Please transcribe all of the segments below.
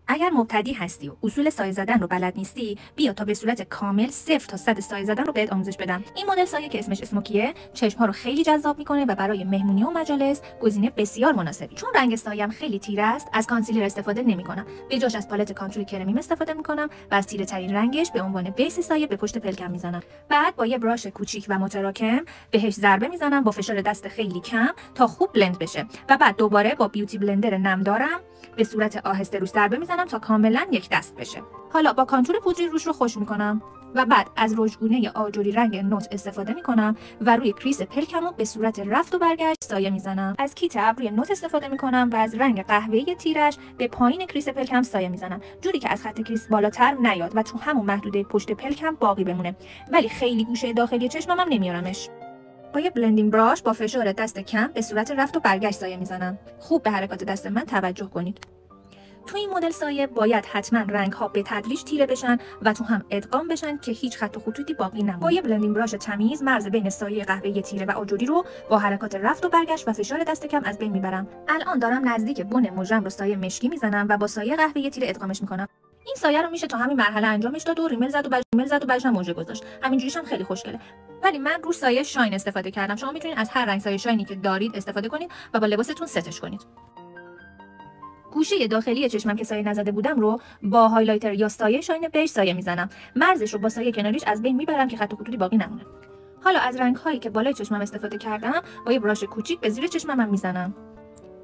اگر مبتدی هستی و اصول سایه زدن رو بلد نیستی، بیا تا به صورت کامل 0 تا 100 سایه زدن رو بهت آموزش بدم. این مدل سایه که اسمش اسموکیه، چشم‌ها رو خیلی جذاب میکنه و برای مهمونی و مجالس گزینه بسیار مناسبی. چون رنگ سایه‌ام خیلی تیره است، از کانسیلر استفاده نمی‌کنم. به جاش از پالت کانتور کرمی استفاده می‌کنم و از تیره‌ترین رنگش به عنوان بیس سایه به پشت پلکم میزنم. بعد با یه براش کوچیک و متراکم بهش ضربه میزنم با فشار دست خیلی کم تا خوب بلند بشه و بعد دوباره با بیوتی بلندر نمدارم به صورت آهسته روش ضربه میزنم تا کاملا یک دست بشه. حالا با کانتور پودری روش رو خوش میکنم و بعد از رژگونه آجوری رنگ نوت استفاده میکنم و روی کریس پلکمو به صورت رفت و برگشت سایه میزنم. از کیت ابروی نوت استفاده میکنم و از رنگ قهوه‌ای تیرش به پایین کریس پلکم سایه میزنم، جوری که از خط کریس بالاتر نیاد و تو همون محدوده پشت پلکم باقی بمونه، ولی خیلی گوشه داخلی چشمم هم نمیارمش. با یه بلندینگ براش با فشار دست کم به صورت رفت و برگشت سایه میزنم. خوب به حرکات دست من توجه کنید. تو این مدل سایه باید حتما رنگ ها به تدریج تیره بشن و تو هم ادغام بشن که هیچ خط و خطوطی باقی نمونه. با یه بلندینگ براش تمیز مرز بین سایه قهوه‌ای تیره و آجوری رو با حرکات رفت و برگشت و فشار دست کم از بین میبرم. الان دارم نزدیک بن مژم رو سایه مشکی میزنم و با سایه قهوه‌ای تیره ادغامش میکنم. این سایه رو میشه تا همین مرحله انجامش داد و ریمل زد و بعدش هم مژه گذاشت. همینجوریش هم خیلی خوشگله. ولی من روش سایه شاین استفاده کردم. شما میتونید از هر رنگ سایه شاینی که دارید استفاده کنید و با لباستون ستش کنید. گوشه داخلی چشمم که سایه نزده بودم رو با هایلایتر یا سایه شاین بیج سایه میزنم. مرزش رو با سایه کناریش از بین میبرم که خط و خطوطی باقی نمونه. حالا از رنگ هایی که بالای چشمم استفاده کردم با یه براش کوچیک به زیر چشمم میزنم.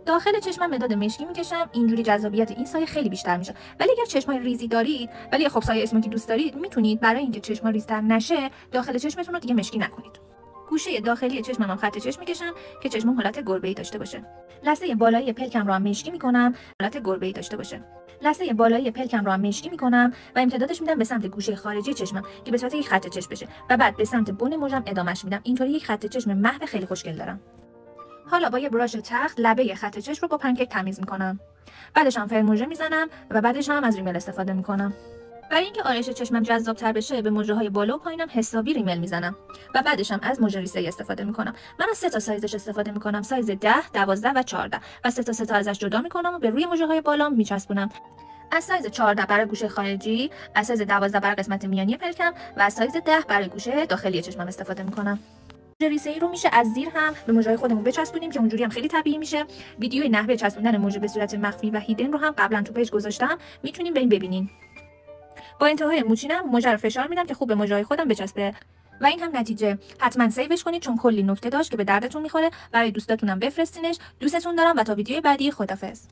داخل چشمم مداد مشکی میکشم، اینجوری جذابیت این سایه خیلی بیشتر میشه. ولی اگر چشمای ریزی دارید ولی خب سایه اسموکی دوست دارید، میتونید برای اینکه چشما ریزتر نشه داخل چشمتون رو دیگه مشکی نکنید. گوشه داخلی چشمم هم خط چشم میکشم که چشمم حالت گربه‌ای داشته باشه. لثه بالایی پلکم رو هم مشکی میکنم، حالت گربه‌ای داشته باشه. لثه بالایی پلکم رو هم مشکی میکنم و امتدادش میدم به سمت گوشه خارجی چشمم که به صورت یک خط چشم بشه و بعد به سمت بن مژم ادامهش میدم. اینطوری یک خط چشم محو خیلی خوشگل دارم. حالا با یه براش تخت لبه خط چشم رو با پنکیک تمیز میکنم. بعدش هم فرموژه میزنم و بعدش هم از ریمل استفاده میکنم. برای اینکه آرایش چشمم جذاب‌تر بشه به مژه‌های بالا و پایینم حسابی ریمل میزنم و بعدش هم از مژه ریسه‌ای استفاده میکنم. من از 3 تا سایزش استفاده میکنم، سایز 10، 12 و 14 و 3 تا ازش جدا میکنم و به روی مژه‌های بالام میچسبونم. از سایز 14 برای گوشه خارجی، از سایز 12 برای قسمت میانی پلکم و از سایز 10 برای گوشه داخلی چشمم استفاده میکنم. مژه ریسه‌ای رو میشه از زیر هم به مژه‌های خودمون بچسبونیم که اونجوری هم خیلی طبیعی میشه. ویدیوی نحوه چسبوندن مژه به صورت مخفی و هیدن رو هم قبلا تو پیج گذاشتم، میتونین برین ببینین. با انتهای موچینم مژه رو فشار میدم که خوب به مژه‌های خودم بچسبه و این هم نتیجه. حتما سیوش کنید چون کلی نکته داشت که به دردتون میخوره. برای دوستاتونم بفرستینش. دوستتون دارم و تا ویدیوی بعدی خدافظ.